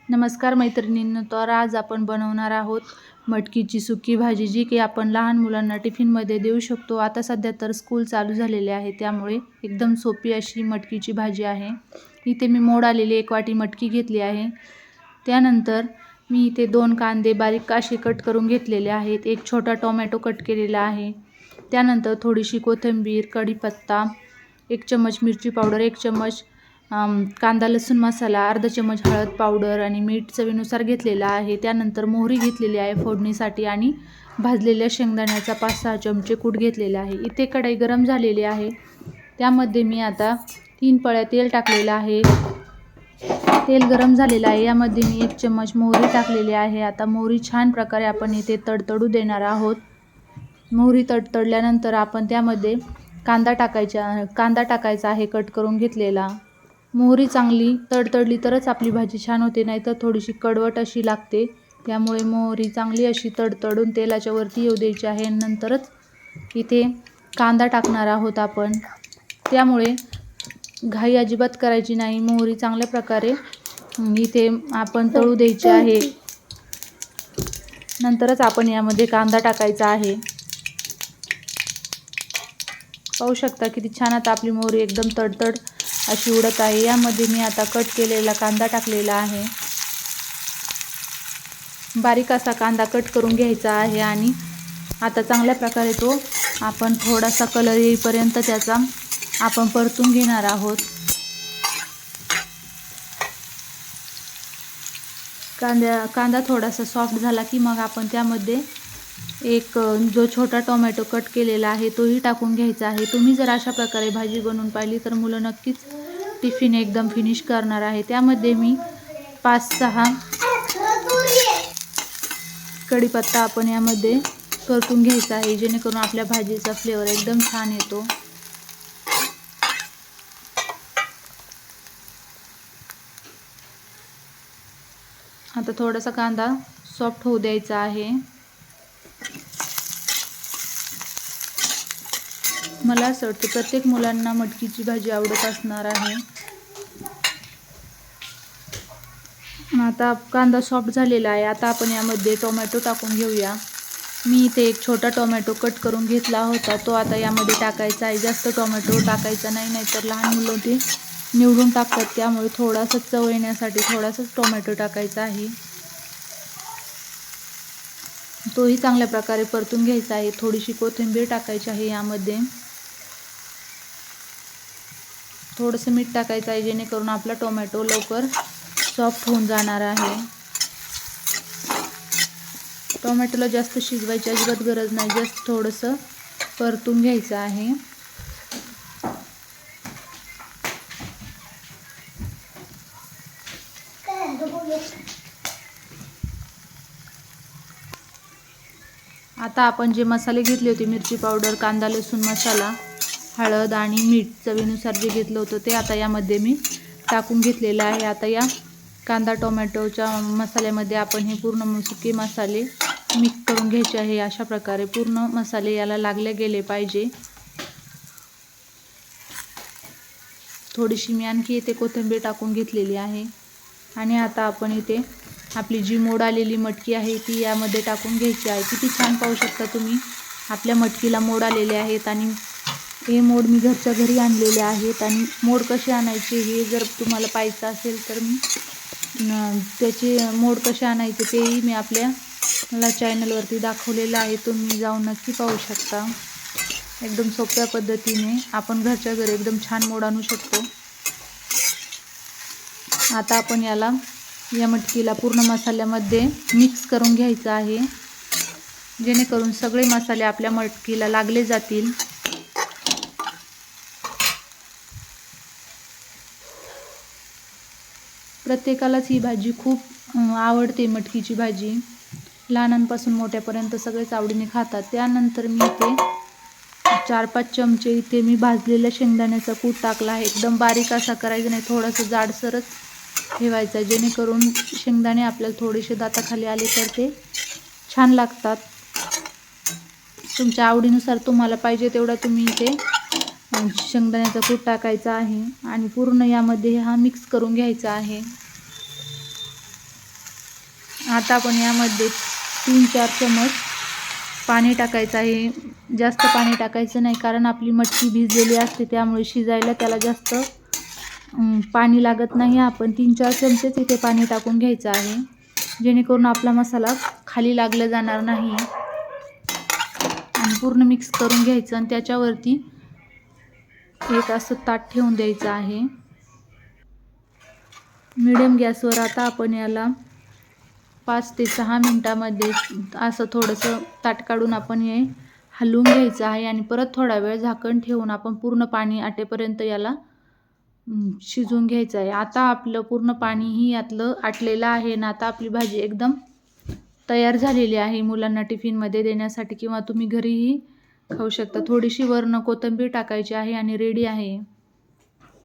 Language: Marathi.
नमस्कार मैत्रिणींनो, तर आज आपण बनवणार आहोत मटकीची सुकी भाजी, जी की आपण लहान मुलांना टिफिनमध्ये देऊ शकतो। आता सध्या तर स्कूल चालू झालेले आहे, त्यामुळे एकदम सोपी अशी मटकीची भाजी आहे। इथे मी मोड आलेली 1 वाटी मटकी घेतली आहे। त्यानंतर मी इथे 2 कांदे बारीक असे कट करून घेतलेले आहेत, 1 छोटा टोमॅटो कट केलेला आहे। त्यानंतर थोडीशी कोथिंबीर, कढीपत्ता, 1 चम्मच मिरची पावडर, 1 चम्मच कांदा लसूण मसाला, अर्धा चम्मच हळद पावडर आणि मीठ चवीनुसार घेतलेला आहे। त्यानंतर मोहरी घेतलेली आहे फोडणीसाठी आणि भाजलेल्या शेंगदाण्याचा 5-6 चमचे कूट घेतलेला आहे। इथे कढई गरम झालेली आहे, त्यामध्ये मी आता 3 पळ्या तेल टाकलेलं आहे। तेल गरम झालेलं आहे, यामध्ये मी 1 चम्मच मोहरी टाकलेली आहे। आता मोहरी छान प्रकारे आपण इथे तडतडू देणार आहोत। मोहरी तडतडल्यानंतर आपण त्यामध्ये कांदा टाकायचा आहे कट करून घेतलेला। मोहरी चांगली तडतडली तरच आपली भाजी छान होते, नाहीतर थोडीशी कडवट अशी लागते। त्यामुळे मोहरी चांगली अशी तडतडून तेलाच्या वरती येऊ द्यायची आहे, नंतरच इथे कांदा टाकणार आहोत आपण। त्यामुळे घाई अजिबात करायची नाही, मोहरी चांगल्या प्रकारे इथे आपण तळू द्यायची आहे, नंतरच आपण यामध्ये कांदा टाकायचा आहे। पाहू शकता किती छान आता आपली मोहरी एकदम तडतड अशी उडत आहे। यामध्ये मी आता कट केलेला कांदा टाकलेला आहे। बारीक असा कांदा कट करून घ्यायचा आहे आणि आता चांगल्या प्रकारे तो आपण थोडासा कलर येईपर्यंत त्याचा आपण परतून घेणार आहोत। कांदा थोडासा सॉफ्ट झाला की मग आपण त्यामध्ये जो छोटा टोमॅटो कट केलेला आहे तोही टाकून घ्यायचा आहे। तुम्ही जर अशा प्रकारे भाजी बनवून पाहिली तर मुलं नक्कीच टिफिन एकदम फिनिश करणार आहे। त्यामध्ये मी 5-6 कढीपत्ता आपण यामध्ये परतून घ्यायचा आहे, जेणेकरून आपल्या भाजीचा फ्लेवर एकदम छान येतो। आता थोडासा कांदा सॉफ्ट होऊ द्यायचा आहे। मला असं वाटतं प्रत्येक मुलांना मटकीची भाजी आवडत असणार आहे। आता कांदा सॉफ्ट झालेला आहे, आता आपण यामध्ये टोमॅटो टाकून घेऊया। मी इथे 1 छोटा टोमॅटो कट करून घेतला होता, तो आता यामध्ये टाकायचा आहे। जास्त टोमॅटो टाकायचा नाही, नाहीतर लहान मुलं ते निवडून टाकतात, त्यामुळे थोडासा चव येण्यासाठी थोडासाच टोमॅटो टाकायचा आहे। तोही चांगल्या प्रकारे परतून घ्यायचा आहे। थोडीशी कोथिंबीर टाकायची आहे, यामध्ये थोडंसं मीठ टाकायचं आहे, जेणेकरून आपला टोमॅटो लवकर सॉफ्ट होऊन जाणार आहे। टोमॅटोला जास्त शिजवायची अजिबात गरज नाही, जस्ट थोडंसं परतून घ्यायचं आहे। आता आपण जे मसाले घेतले होते, मिरची पावडर, कांदा लसूण मसाला, हळद आणि मीठ चवीनुसार जे घेतलं होतं, ते आता यामध्ये मी टाकून घेतलेलं आहे। आता या कांदा टोमॅटोच्या मसाल्यामध्ये आपण हे पूर्ण सुके मसाले मिक्स करून घ्यायचे आहे। अशा प्रकारे पूर्ण मसाले याला लागले गेले पाहिजे। थोडीशी मी आणखी इथे कोथिंबीर टाकून घेतलेली आहे आणि आता आपण इथे आपली जी मोड आलेली मटकी आहे ती यामध्ये टाकून घ्यायची आहे। किती छान पाहू शकता तुम्ही आपल्या मटकीला मोड आलेले आहेत आणि हे मोड मी घरच्या घरी आणलेले आहेत। आणि मोड कसे आणायचे हे जर तुम्हाला पाहायचं असेल तर मी त्याचे मोड कसे आणायचे तेही मी आपल्या चॅनलवरती दाखवलेलं आहे, तुम्ही जाऊन नक्की पाहू शकता। एकदम सोप्या पद्धतीने आपण घरच्या घरी एकदम छान मोड आणू शकतो। आता आपण या मटकीला पूर्ण मसाल्यामध्ये मिक्स करून घ्यायचं आहे, जेणेकरून सगळे मसाले आपल्या मटकीला लागले जातील। प्रत्येकालाच ही भाजी खूप आवडते, मटकीची भाजी लहानांपासून मोठ्यापर्यंत सगळेच आवडीने खातात। त्यानंतर मी इथे 4-5 चमचे इथे मी भाजलेल्या शेंगदाण्याचा कूट टाकला आहे। एकदम बारीक असा करायचा नाही, थोडासा जाडसरच ठेवायचा, जेणेकरून शेंगदाणे आपल्याला थोडेसे दाताखाली आले तर ते छान लागतात। तुमच्या आवडीनुसार तुम्हाला पाहिजे तेवढा तुम्ही इथे शेंगदाण्याचा कूट टाकायचा आहे आणि पूर्ण यामध्ये हा मिक्स करून घ्यायचा आहे। आता आपण यामध्ये 3-4 चमच पाणी टाकायचं आहे. जास्त पाणी टाकायचं नाही, कारण आपली मटकी भिजलेली असते, त्यामुळे शिजायला त्याला जास्त पाणी लागत नाही. आपण 3-4 चमचेच इथे पाणी टाकून घ्यायचं आहे, जेणेकरून आपला मसाला खाली लागला जाणार नाही. आणि पूर्ण मिक्स करून घ्यायचं आणि त्याच्यावरती एक असं ताट ठेवून द्यायचं आहे मीडियम गॅसवर. आता आपण याला 5 ते 6 मिनिटांमध्ये असं थोडंसं ताट काढून आपण हे हलवून घ्यायचं आहे आणि परत थोडा वेळ झाकण ठेवून आपण पूर्ण पाणी आटेपर्यंत याला शिजवून घ्यायचं आहे. आता आपलं पूर्ण पाणीही यातलं आटलेलं आहे आणि आता आपली भाजी एकदम तयार झालेली आहे मुलांना टिफिनमध्ये देण्यासाठी, किंवा तुम्ही घरीही खाऊ शकता. थोडीशी वरनं कोथिंबीर टाकायची आहे आणि रेडी आहे.